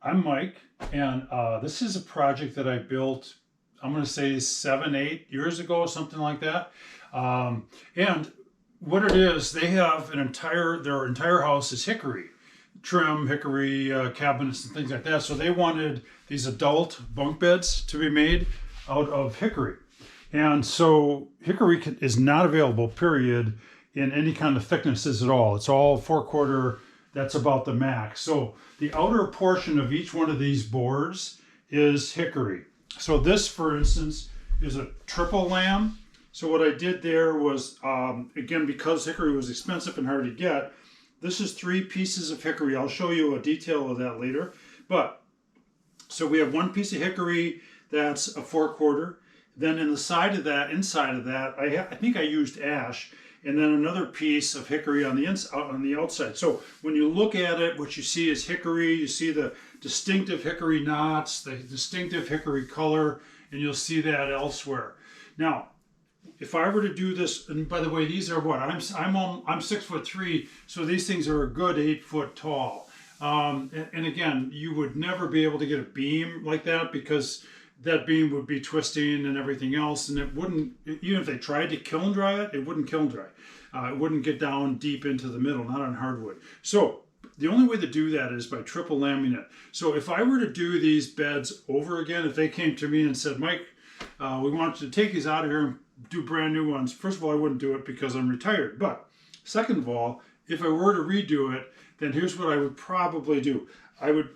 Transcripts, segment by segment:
I'm Mike, and this is a project that I built, I'm going to say 7, 8 years ago, something like that. And what it is, they have their entire house is hickory, trim, hickory cabinets and things like that. So they wanted these adult bunk beds to be made out of hickory. And so hickory is not available, period, in any kind of thicknesses at all. It's all 4/4. That's about the max. So the outer portion of each one of these boards is hickory. So this, for instance, is a triple lam. So what I did there was, again, because hickory was expensive and hard to get, this is 3 pieces of hickory. I'll show you a detail of that later. But so we have 1 piece of hickory that's a 4/4. Then in the side of that, inside of that, I think I used ash, and then another piece of hickory on the outside. So when you look at it, what you see is hickory. You see the distinctive hickory knots, the distinctive hickory color, and you'll see that elsewhere. Now, if I were to do this, and by the way, these are what I'm 6'3", so these things are a good 8 foot tall. And again, you would never be able to get a beam like that because that beam would be twisting and everything else, and it wouldn't, even if they tried to kiln dry it, it wouldn't kiln dry. It wouldn't get down deep into the middle, not on hardwood. So the only way to do that is by triple lamming it. So if I were to do these beds over again, if they came to me and said, Mike, we want you to take these out of here and do brand new ones, first of all, I wouldn't do it because I'm retired. But second of all, if I were to redo it, then here's what I would probably do. I would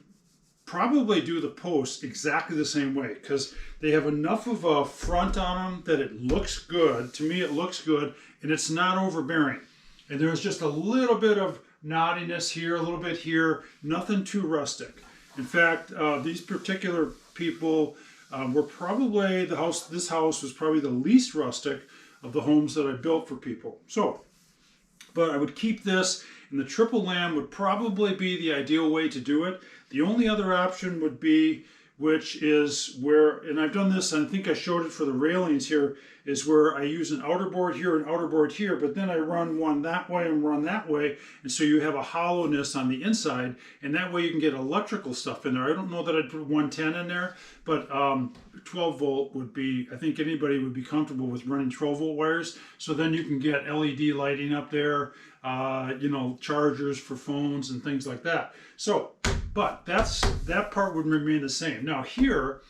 probably do the posts exactly the same way because they have enough of a front on them that it looks good. To me, it looks good, and it's not overbearing. And there's just a little bit of knottiness here, a little bit here, nothing too rustic. In fact, these particular people were probably this house was probably the least rustic of the homes that I built for people. So, but I would keep this, and the triple lam would probably be the ideal way to do it. The only other option would be, which is where, and I've done this, and I think I showed it for the railings here, is where I use an outer board here and outer board here, but then I run one that way and one that way, and so you have a hollowness on the inside, and that way you can get electrical stuff in there. I don't know that I'd put 110 in there, but 12 volt would be, I think anybody would be comfortable with running 12 volt wires, so then you can get LED lighting up there, chargers for phones and things like that. So, but that part would remain the same. Now here,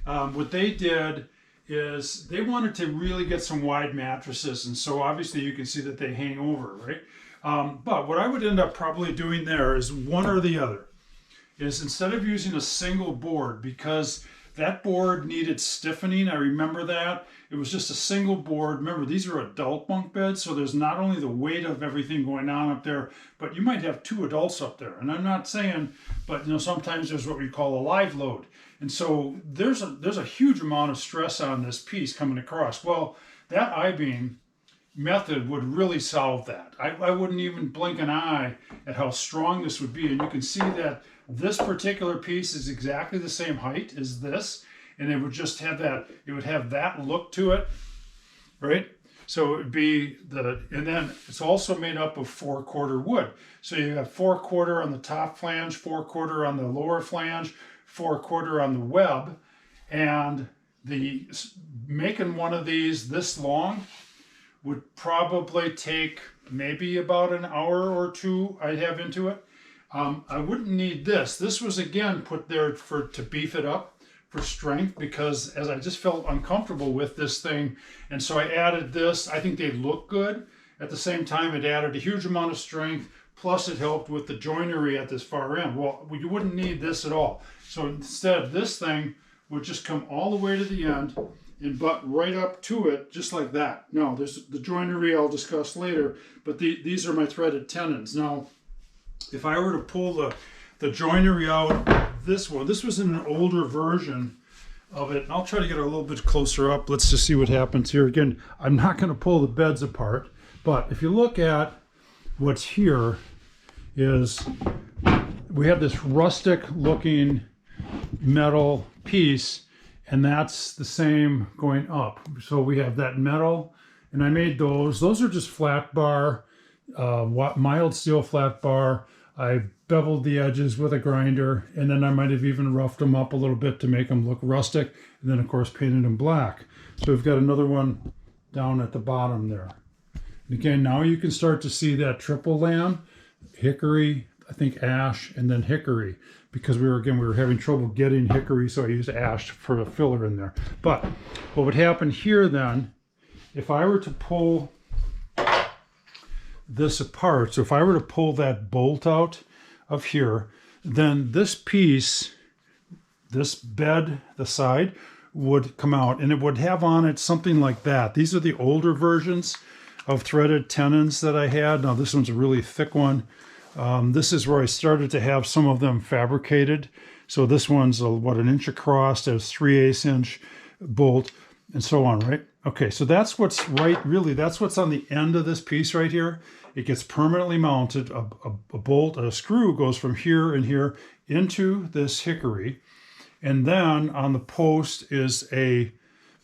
what they did is they wanted to really get some wide mattresses, and so obviously you can see that they hang over, right? But what I would end up probably doing there is one or the other. Is instead of using a single board, because that board needed stiffening, I remember that. It was just a single board. Remember, these are adult bunk beds, so there's not only the weight of everything going on up there, but you might have 2 adults up there. And I'm not saying, but sometimes there's what we call a live load. And so there's a huge amount of stress on this piece coming across. Well, that I-beam method would really solve that. I wouldn't even blink an eye at how strong this would be. And you can see that this particular piece is exactly the same height as this, and it would just have that look to it, right? So it would be and then it's also made up of 4/4 wood. So you have 4/4 on the top flange, 4/4 on the lower flange, 4/4 on the web, and making one of these this long would probably take maybe about an hour or 2 I'd have into it. I wouldn't need this. This was again put there to beef it up for strength, because as I just felt uncomfortable with this thing, and so I added this. I think they look good. At the same time, it added a huge amount of strength, plus it helped with the joinery at this far end. Well, you wouldn't need this at all. So instead, this thing would just come all the way to the end and butt right up to it, just like that. Now, there's the joinery I'll discuss later, but these are my threaded tenons. Now, if I were to pull the joinery out, this was in an older version of it. I'll try to get it a little bit closer up. Let's just see what happens here. Again, I'm not going to pull the beds apart, but if you look at what's here, is we have this rustic looking metal piece, and that's the same going up. So we have that metal, and I made those. Those are just flat bar, mild steel flat bar. I beveled the edges with a grinder, and then I might have even roughed them up a little bit to make them look rustic, and then of course painted them black. So we've got another one down at the bottom there. And again, now you can start to see that triple lamb, hickory, I think ash, and then hickory, because we were having trouble getting hickory, so I used ash for a filler in there. But what would happen here then, if I were to pull this apart, so if I were to pull that bolt out of here, then this piece, this bed, the side, would come out, and it would have on it something like that. These are the older versions of threaded tenons that I had. Now this one's a really thick one. This is where I started to have some of them fabricated. So this one's an inch across, there's 3/8 inch bolt, and so on, right? Okay, so that's what's that's what's on the end of this piece right here. It gets permanently mounted. A bolt, a screw goes from here and here into this hickory. And then on the post is a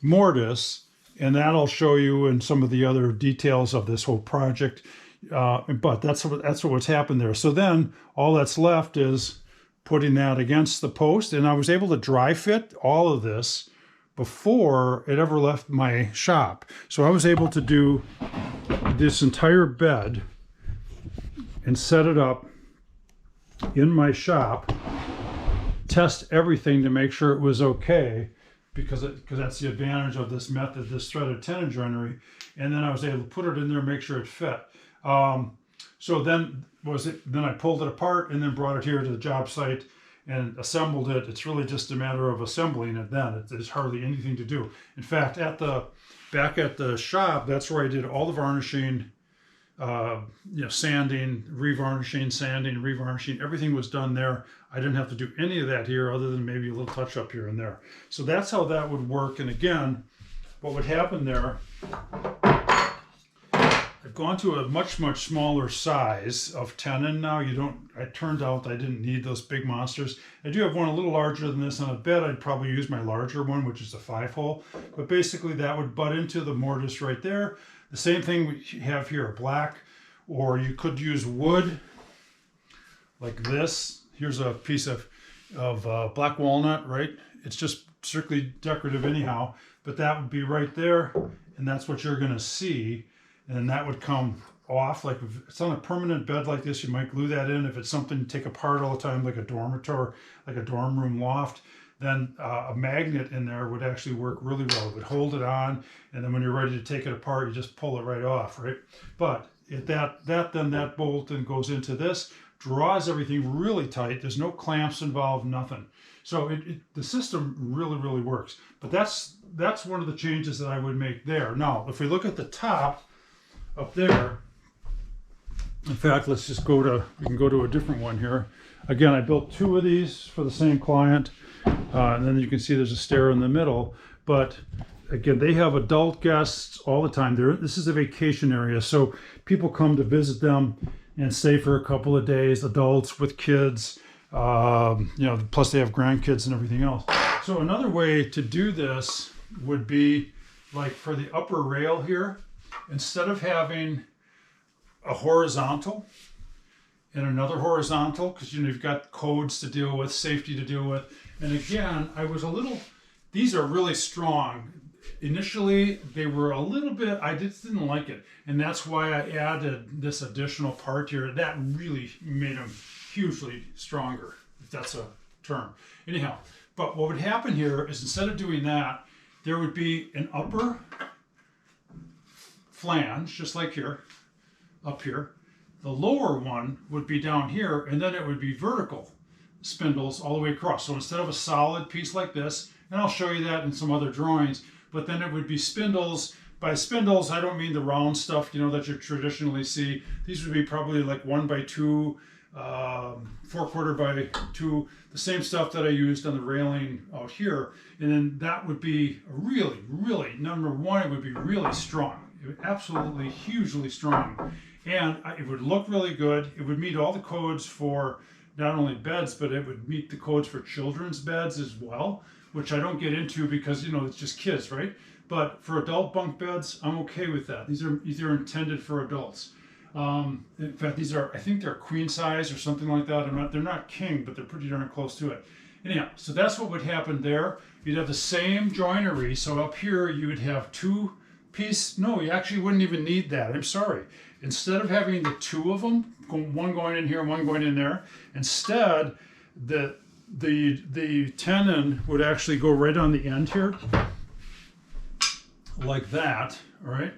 mortise, and that'll show you in some of the other details of this whole project. But that's what's happened there. So then all that's left is putting that against the post, and I was able to dry fit all of this before it ever left my shop. So I was able to do this entire bed and set it up in my shop, test everything to make sure it was okay, because that's the advantage of this method, this threaded tenon joinery. And then I was able to put it in there, make sure it fit. So then I pulled it apart and then brought it here to the job site and assembled it. It's really just a matter of assembling it then. There's hardly anything to do. In fact, back at the shop, that's where I did all the varnishing, sanding, revarnishing, everything was done there. I didn't have to do any of that here other than maybe a little touch up here and there. So that's how that would work. And again, what would happen there, I've gone to a much, much smaller size of tenon now. It turned out I didn't need those big monsters. I do have one a little larger than this. On a bed, I'd probably use my larger one, which is a 5-hole. But basically that would butt into the mortise right there. The same thing we have here, black, or you could use wood like this. Here's a piece of black walnut, right? It's just strictly decorative anyhow, but that would be right there, and that's what you're gonna see. And that would come off. Like if it's on a permanent bed like this, you might glue that in. If it's something to take apart all the time, like a dormitory, like a dorm room loft, then a magnet in there would actually work really well. It would hold it on, and then when you're ready to take it apart, you just pull it right off, right? But that bolt then goes into this, draws everything really tight. There's no clamps involved, nothing. So the system really, really works. But that's one of the changes that I would make there. Now, if we look at the top, up there, in fact, we can go to a different one here. Again, I built 2 of these for the same client, and then you can see there's a stair in the middle. But again, they have adult guests all the time. This is a vacation area, so people come to visit them and stay for a couple of days, adults with kids, plus they have grandkids and everything else. So another way to do this would be like for the upper rail here, instead of having a horizontal and another horizontal, because you've got codes to deal with, safety to deal with. And again, these are really strong. Initially, they were a little bit, I just didn't like it. And that's why I added this additional part here. That really made them hugely stronger, if that's a term. Anyhow, but what would happen here is instead of doing that, there would be an upper flange, just like here, up here. The lower one would be down here, and then it would be vertical spindles all the way across. So instead of a solid piece like this, and I'll show you that in some other drawings, but then it would be spindles. By spindles, I don't mean the round stuff, that you traditionally see. These would be probably like 1x2, 4/4 by 2, the same stuff that I used on the railing out here. And then that would be really, really, number one, it would be really strong. It would absolutely hugely strong. And it would look really good. It would meet all the codes for not only beds, but it would meet the codes for children's beds as well, which I don't get into because, it's just kids, right? But for adult bunk beds, I'm okay with that. These are intended for adults. In fact, these are, I think they're queen size or something like that. They're not king, but they're pretty darn close to it. Anyhow, so that's what would happen there. You'd have the same joinery. So up here, you would have two piece. No, you actually wouldn't even need that. I'm sorry. Instead of having the two of them, one going in here, one going in there, instead, the tenon would actually go right on the end here, like that, all right?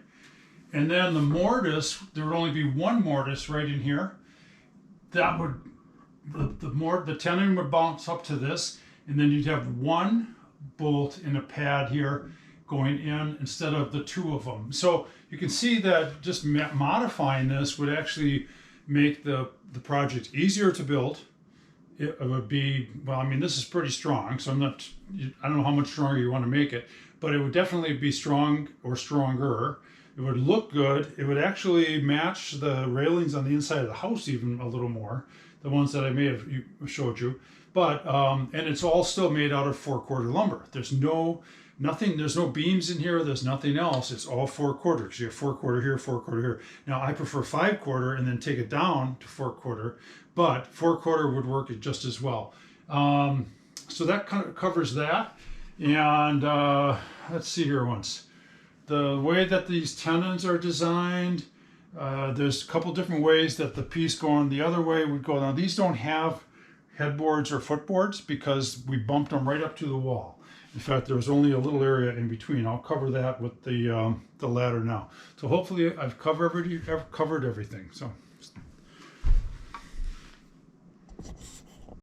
And then the mortise, there would only be one mortise right in here. That would, the tenon would bounce up to this, and then you'd have one bolt in a pad here going in instead of the two of them. So you can see that just modifying this would actually make the project easier to build. It would be, well, I mean, this is pretty strong, so I don't know how much stronger you want to make it, but it would definitely be strong or stronger. It would look good. It would actually match the railings on the inside of the house even a little more, the ones that I may have showed you. But, and it's all still made out of 4/4 lumber. There's nothing, there's no beams in here, there's nothing else. It's all 4/4, because you have 4/4 here, 4/4 here. Now I prefer 5/4 and then take it down to 4/4, but 4/4 would work just as well. So that kind of covers that. And let's see here once. The way that these tenons are designed, there's a couple different ways that the piece going the other way would go. Now these don't have headboards or footboards because we bumped them right up to the wall. In fact, there's only a little area in between. I'll cover that with the ladder now. So hopefully I've covered everything. So.